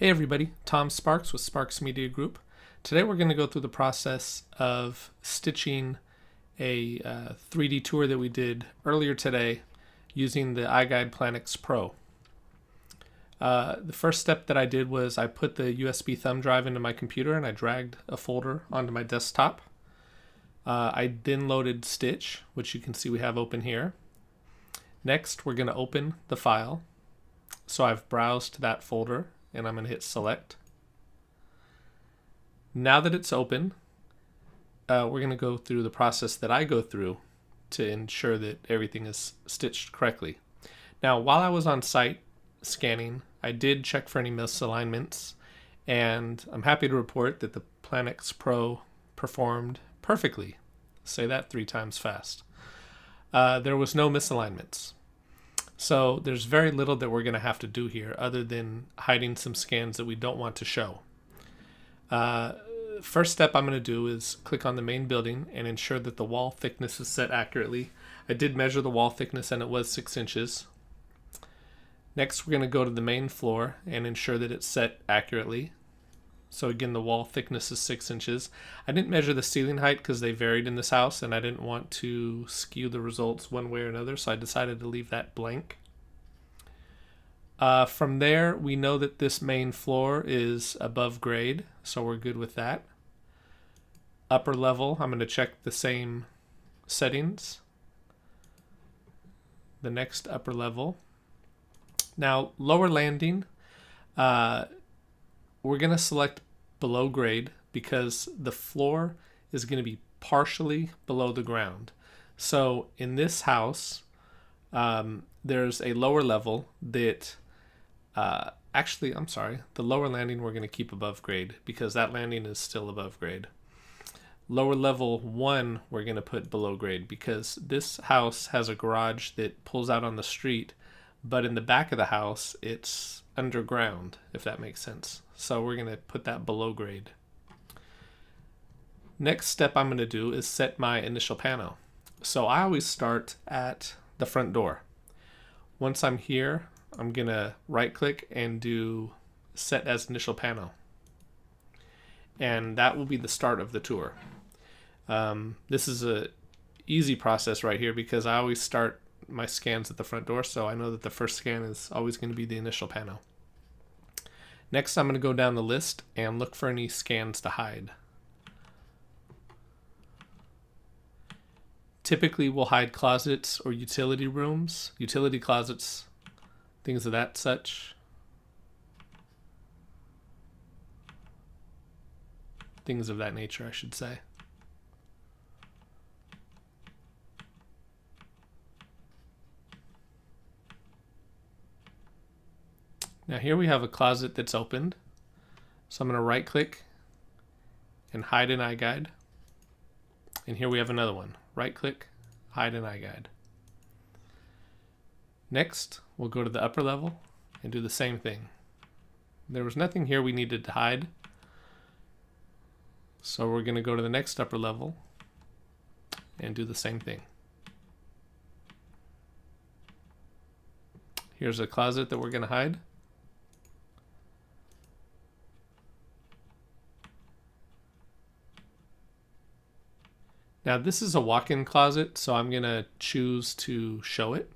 Hey everybody, Tom Sparks with Sparks Media Group. Today we're going to go through the process of stitching a 3D tour that we did earlier today using the iGuide Planix Pro. The first step that I did was I put the USB thumb drive into my computer and I dragged a folder onto my desktop. I then loaded Stitch, which you can see we have open here. Next, we're going to open the file. So I've browsed to that folder and I'm going to hit select. Now that it's open, we're going to go through the process that I go through to ensure that everything is stitched correctly. Now, while I was on site scanning, I did check for any misalignments, and I'm happy to report that the Planix Pro performed perfectly. Say that 3 times fast. There was no misalignments. So there's very little that we're going to have to do here other than hiding some scans that we don't want to show. First step I'm going to do is click on the main building and ensure that the wall thickness is set accurately. I did measure the wall thickness and it was 6 inches. Next, we're going to go to the main floor and ensure that it's set accurately. So again, the wall thickness is 6 inches. I didn't measure the ceiling height because they varied in this house and I didn't want to skew the results one way or another, so I decided to leave that blank. From there, we know that this main floor is above grade, so we're good with that. Upper level, I'm going to check the same settings. The next upper level. Now, lower landing, we're going to select below grade because the floor is going to be partially below the ground. So in this house, there's a lower level that the lower landing we're going to keep above grade because that landing is still above grade. Lower level 1 we're going to put below grade because this house has a garage that pulls out on the street, but in the back of the house it's underground, if that makes sense. So we're going to put that below grade. Next step I'm going to do is set my initial pano. So I always start at the front door. Once I'm here, I'm going to right click and do set as initial pano. And that will be the start of the tour. This is a easy process right here because I always start my scans at the front door, so I know that the first scan is always going to be the initial pano. Next, I'm going to go down the list and look for any scans to hide. Typically, we'll hide closets or utility rooms, utility closets, things of that such. Things of that nature, I should say. Now here we have a closet that's opened. So I'm going to right click and hide in iGuide. And here we have another one. Right click, hide in iGuide. Next, we'll go to the upper level and do the same thing. There was nothing here we needed to hide. So we're going to go to the next upper level and do the same thing. Here's a closet that we're going to hide. Now this is a walk-in closet, so I'm going to choose to show it.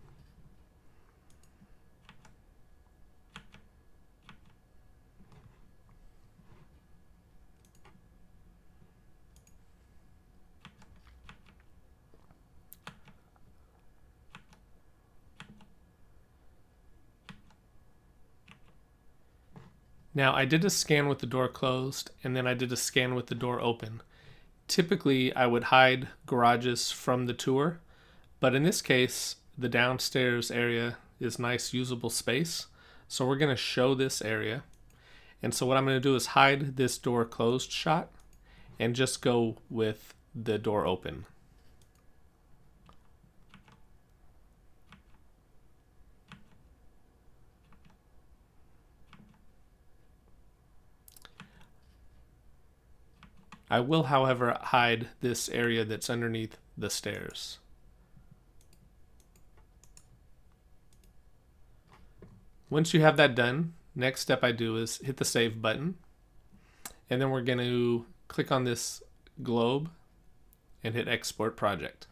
Now I did a scan with the door closed and then I did a scan with the door open. Typically, I would hide garages from the tour, but in this case, the downstairs area is nice usable space. So we're going to show this area. And so what I'm going to do is hide this door closed shot and just go with the door open. I will, however, hide this area that's underneath the stairs. Once you have that done, next step I do is hit the save button, and then we're going to click on this globe and hit export project.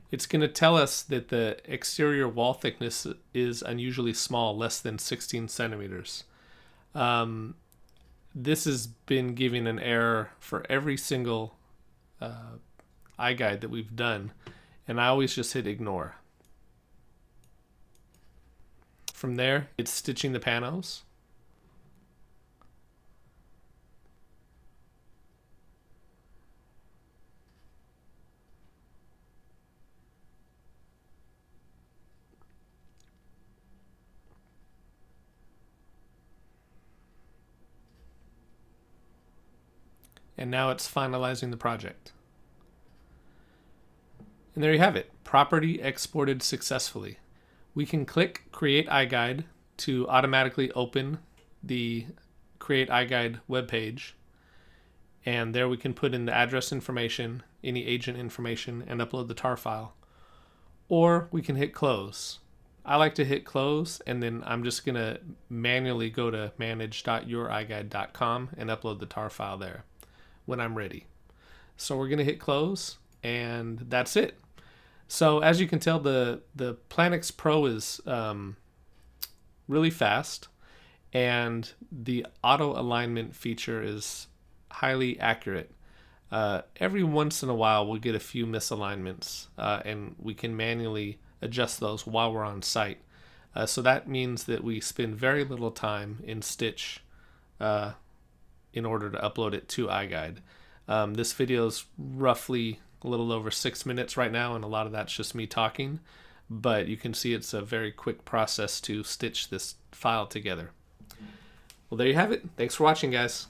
It's going to tell us that the exterior wall thickness is unusually small, less than 16 centimeters. This has been giving an error for every single iGuide that we've done, and I always just hit ignore. From there, it's stitching the panels. And now it's finalizing the project. And there you have it, property exported successfully. We can click Create iGuide to automatically open the Create iGuide webpage. And there we can put in the address information, any agent information, and upload the tar file. Or we can hit close. I like to hit close, and then I'm just going to manually go to manage.youriguide.com and upload the tar file there when I'm ready. So we're going to hit close, and that's it. So as you can tell, the Planix Pro is really fast, and the auto alignment feature is highly accurate. Every once in a while we'll get a few misalignments, and we can manually adjust those while we're on site. So that means that we spend very little time in Stitch in order to upload it to iGuide. This video is roughly a little over 6 minutes right now, and a lot of that's just me talking, but you can see it's a very quick process to stitch this file together. Well, there you have it. Thanks for watching, guys.